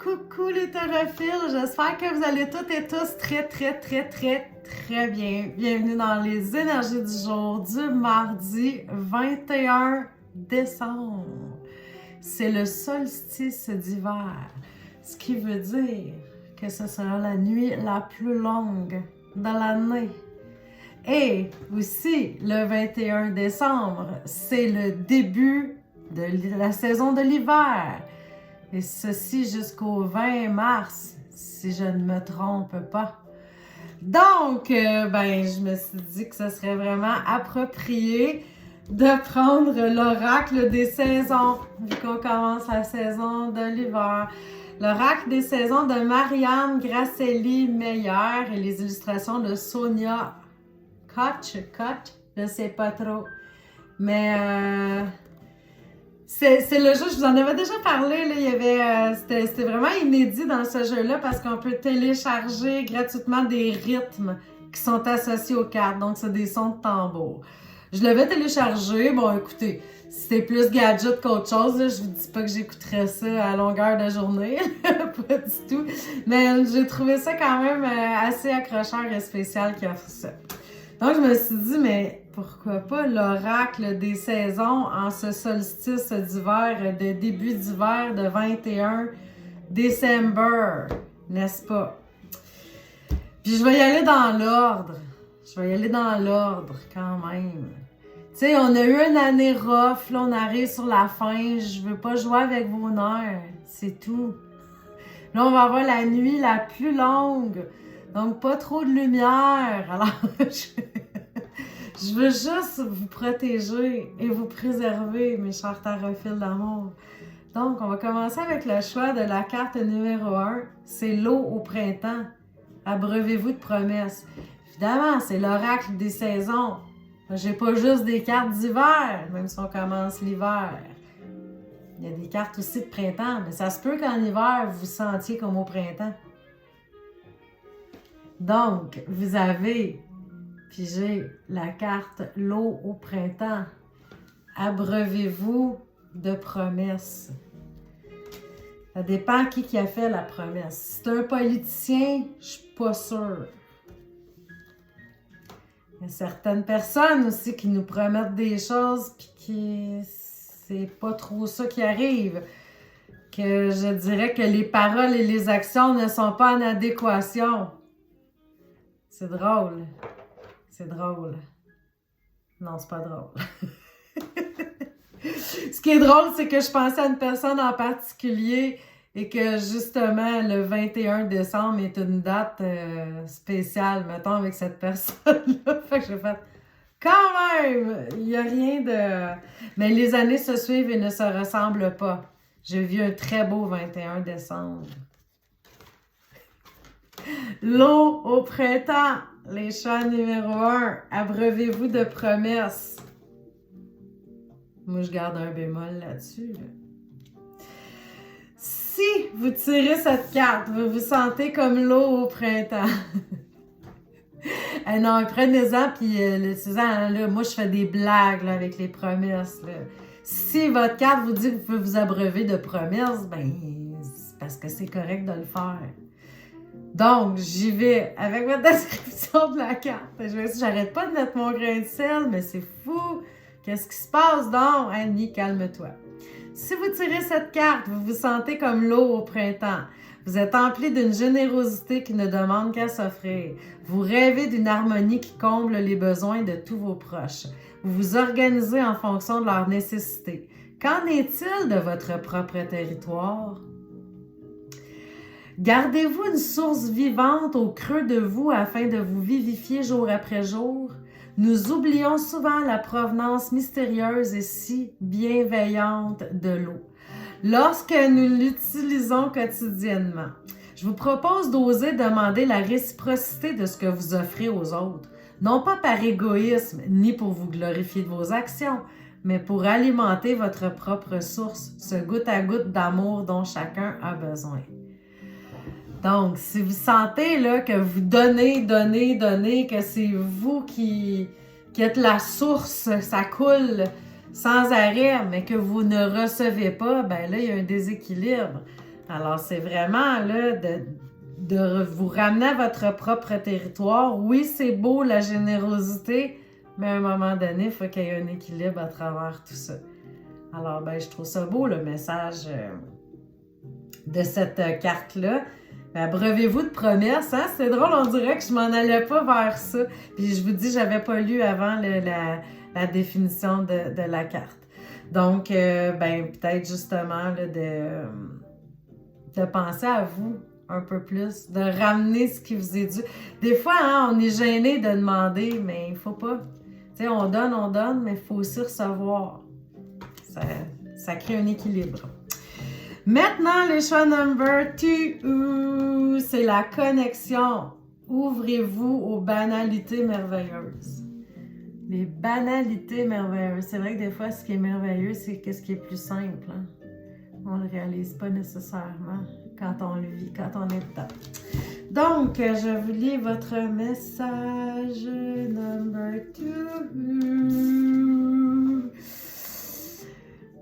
Coucou les terraphiles, j'espère que vous allez toutes et tous très bien. Bienvenue dans les énergies du jour du mardi 21 décembre. C'est le solstice d'hiver, ce qui veut dire que ce sera la nuit la plus longue de l'année. Et aussi, le 21 décembre, c'est le début de la saison de l'hiver. Et ceci jusqu'au 20 mars, si je ne me trompe pas. Donc, je me suis dit que ce serait vraiment approprié de prendre l'oracle des saisons, vu qu'on commence la saison de l'hiver. L'oracle des saisons de Marianne Grasselli Meyer et les illustrations de Sonia Koch, je sais pas trop. Mais c'est le jeu, je vous en avais déjà parlé, là, il y avait, c'était vraiment inédit dans ce jeu-là parce qu'on peut télécharger gratuitement des rythmes qui sont associés aux cartes, donc c'est des sons de tambour. Je l'avais téléchargé, bon écoutez, c'était plus gadget qu'autre chose, là, je vous dis pas que j'écouterais ça à longueur de journée, pas du tout, mais j'ai trouvé ça quand même assez accrocheur et spécial qui offre ça. Donc, je me suis dit, mais pourquoi pas l'oracle des saisons en ce solstice d'hiver, de début d'hiver de 21 décembre, n'est-ce pas? Puis, je vais y aller dans l'ordre. Quand même. Tu sais, on a eu une année rough, là, on arrive sur la fin. Je veux pas jouer avec vos nerfs, c'est tout. Là, on va avoir la nuit la plus longue. Donc, pas trop de lumière. Alors, je veux juste vous protéger et vous préserver, mes chers terraphiles d'amour. Donc, on va commencer avec le choix de la carte numéro 1. C'est l'eau au printemps. Abreuvez-vous de promesses. Évidemment, c'est l'oracle des saisons. J'ai pas juste des cartes d'hiver, même si on commence l'hiver. Il y a des cartes aussi de printemps, mais ça se peut qu'en hiver, vous vous sentiez comme au printemps. Donc, vous avez pigé la carte l'eau au printemps. Abreuvez-vous de promesses. Ça dépend qui a fait la promesse. Si c'est un politicien, je suis pas sûre. Il y a certaines personnes aussi qui nous promettent des choses puis qui c'est pas trop ça qui arrive. Que je dirais que les paroles et les actions ne sont pas en adéquation. C'est drôle. C'est drôle. Non, c'est pas drôle. Ce qui est drôle, c'est que je pensais à une personne en particulier et que justement, le 21 décembre est une date spéciale, mettons, avec cette personne-là. Fait que j'ai fait, quand même, il n'y a rien de... Mais les années se suivent et ne se ressemblent pas. J'ai vu un très beau 21 décembre. L'eau au printemps, les choix numéro 1, abreuvez-vous de promesses. Moi, je garde un bémol là-dessus. Là. Si vous tirez cette carte, vous vous sentez comme l'eau au printemps. Non, prenez-en, puis là, moi, je fais des blagues là, avec les promesses. Là. Si votre carte vous dit que vous pouvez vous abreuver de promesses, ben, c'est parce que c'est correct de le faire. Donc, j'y vais avec votre description de la carte. J'arrête pas de mettre mon grain de sel, mais c'est fou. Qu'est-ce qui se passe donc? Annie, calme-toi. Si vous tirez cette carte, vous vous sentez comme l'eau au printemps. Vous êtes empli d'une générosité qui ne demande qu'à s'offrir. Vous rêvez d'une harmonie qui comble les besoins de tous vos proches. Vous vous organisez en fonction de leurs nécessités. Qu'en est-il de votre propre territoire? Gardez-vous une source vivante au creux de vous afin de vous vivifier jour après jour? Nous oublions souvent la provenance mystérieuse et si bienveillante de l'eau lorsque nous l'utilisons quotidiennement. Je vous propose d'oser demander la réciprocité de ce que vous offrez aux autres, non pas par égoïsme ni pour vous glorifier de vos actions, mais pour alimenter votre propre source, ce goutte à goutte d'amour dont chacun a besoin. Donc, si vous sentez là, que vous donnez, que c'est vous qui êtes la source, ça coule sans arrêt, mais que vous ne recevez pas, ben là, il y a un déséquilibre. Alors, c'est vraiment là de vous ramener à votre propre territoire. Oui, c'est beau la générosité, mais à un moment donné, il faut qu'il y ait un équilibre à travers tout ça. Alors, ben, je trouve ça beau le message de cette carte-là. Ben, abreuvez-vous de promesses, hein? C'est drôle, on dirait que je m'en allais pas vers ça. Puis je vous dis, j'avais pas lu avant la définition de la carte. Donc, ben, peut-être justement là, de penser à vous un peu plus, de ramener ce qui vous est dû. Des fois, hein, on est gêné de demander, mais il faut pas. Tu sais, on donne, mais il faut aussi recevoir. Ça crée un équilibre. Maintenant, le choix number 2, c'est la connexion. Ouvrez-vous aux banalités merveilleuses. Les banalités merveilleuses. C'est vrai que des fois, ce qui est merveilleux, c'est ce qui est plus simple. Hein? On ne le réalise pas nécessairement quand on le vit, quand on est dedans. Donc, je vous lis votre message number 2.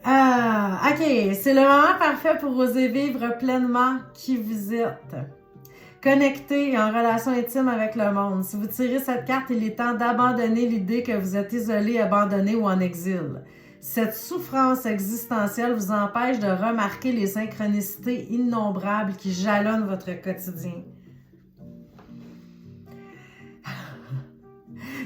Ah, OK. C'est le moment parfait pour oser vivre pleinement qui vous êtes. Connecté et en relation intime avec le monde. Si vous tirez cette carte, il est temps d'abandonner l'idée que vous êtes isolé, abandonné ou en exil. Cette souffrance existentielle vous empêche de remarquer les synchronicités innombrables qui jalonnent votre quotidien.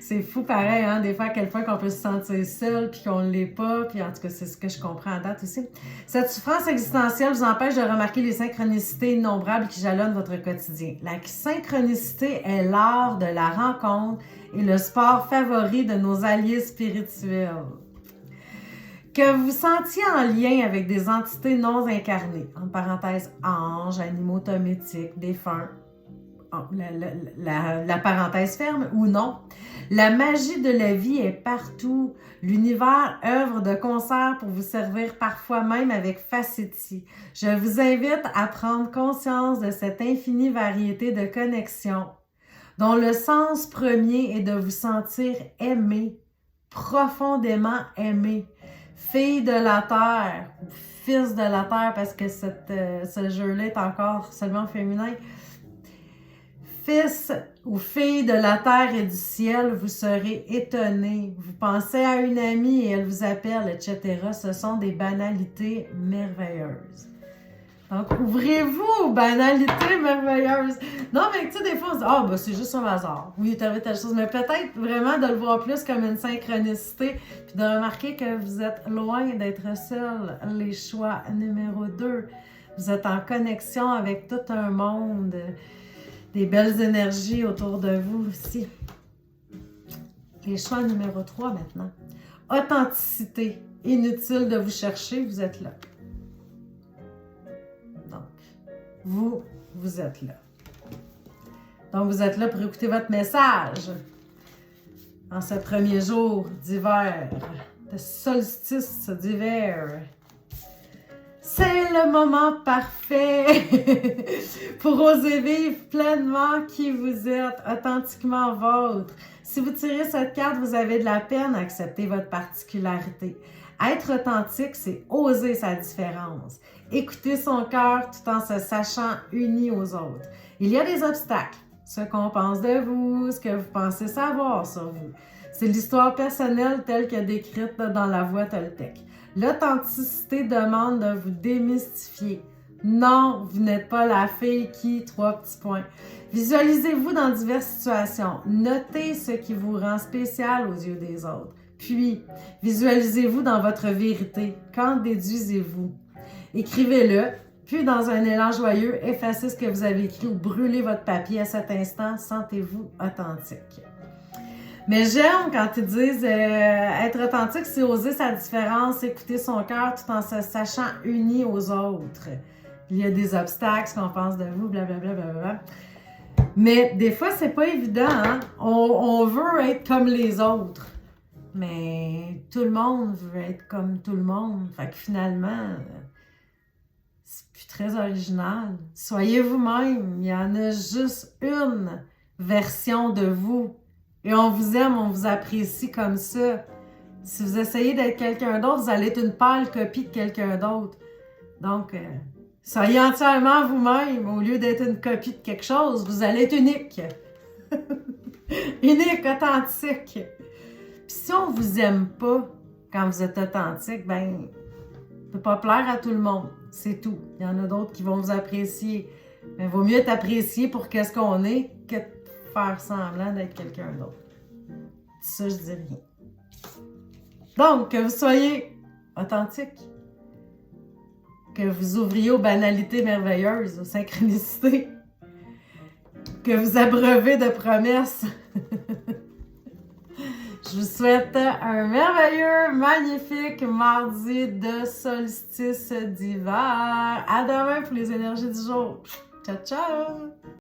C'est fou pareil, hein, des fois à quel point qu'on peut se sentir seul puis qu'on ne l'est pas, puis en tout cas c'est ce que je comprends à date aussi. Cette souffrance existentielle vous empêche de remarquer les synchronicités innombrables qui jalonnent votre quotidien. La synchronicité est l'art de la rencontre et le sport favori de nos alliés spirituels. Que vous vous sentiez en lien avec des entités non incarnées, en parenthèse anges, animaux tométiques, défunts, la parenthèse ferme ou non. La magie de la vie est partout. L'univers œuvre de concert pour vous servir parfois même avec facétie. Je vous invite à prendre conscience de cette infinie variété de connexions, dont le sens premier est de vous sentir aimé, profondément aimé. Fille de la terre, ou fils de la terre, parce que ce jeu-là est encore seulement féminin. Fils ou fille de la terre et du ciel, vous serez étonné. Vous pensez à une amie et elle vous appelle, etc. Ce sont des banalités merveilleuses. Donc, ouvrez-vous aux banalités merveilleuses. Non, mais tu sais, des fois, on se dit, ah, ben, c'est juste un hasard. Oui, il est arrivé telle chose. Mais peut-être vraiment de le voir plus comme une synchronicité, puis de remarquer que vous êtes loin d'être seul. Les choix numéro 2. Vous êtes en connexion avec tout un monde. Des belles énergies autour de vous aussi. Les choix numéro 3 maintenant. Authenticité. Inutile de vous chercher, vous êtes là. Donc, vous êtes là. Donc, vous êtes là pour écouter votre message en ce premier jour d'hiver, de solstice d'hiver. C'est le moment parfait pour oser vivre pleinement qui vous êtes, authentiquement vôtre. Si vous tirez cette carte, vous avez de la peine à accepter votre particularité. Être authentique, c'est oser sa différence. Écouter son cœur tout en se sachant uni aux autres. Il y a des obstacles. Ce qu'on pense de vous, ce que vous pensez savoir sur vous. C'est l'histoire personnelle telle que décrite dans la voie Toltec. L'authenticité demande de vous démystifier. Non, vous n'êtes pas la fille qui... 3 petits points. Visualisez-vous dans diverses situations. Notez ce qui vous rend spécial aux yeux des autres. Puis, visualisez-vous dans votre vérité. Qu'en déduisez-vous? Écrivez-le. Puis, dans un élan joyeux, effacez ce que vous avez écrit ou brûlez votre papier à cet instant. Sentez-vous authentique. Mais j'aime quand ils disent être authentique, c'est oser sa différence, écouter son cœur tout en se sachant uni aux autres. Il y a des obstacles, ce qu'on pense de vous, blablabla. Blablabla. Mais des fois, c'est pas évident. Hein? On veut être comme les autres. Mais tout le monde veut être comme tout le monde. Fait que finalement, c'est plus très original. Soyez vous-même. Il y en a juste une version de vous. Et on vous aime, on vous apprécie comme ça. Si vous essayez d'être quelqu'un d'autre, vous allez être une pâle copie de quelqu'un d'autre. Donc, Soyez entièrement vous-même au lieu d'être une copie de quelque chose. Vous allez être unique. Unique, authentique. Puis si on vous aime pas quand vous êtes authentique, ben, on peut pas plaire à tout le monde. C'est tout. Il y en a d'autres qui vont vous apprécier. Mais il vaut mieux être apprécié pour qu'est-ce qu'on est que de faire semblant d'être quelqu'un d'autre. Ça, je dis rien. Donc, que vous soyez authentique. Que vous ouvriez aux banalités merveilleuses, aux synchronicités. Que vous abreuvez de promesses. Je vous souhaite un merveilleux, magnifique mardi de solstice d'hiver. À demain pour les énergies du jour. Ciao, ciao!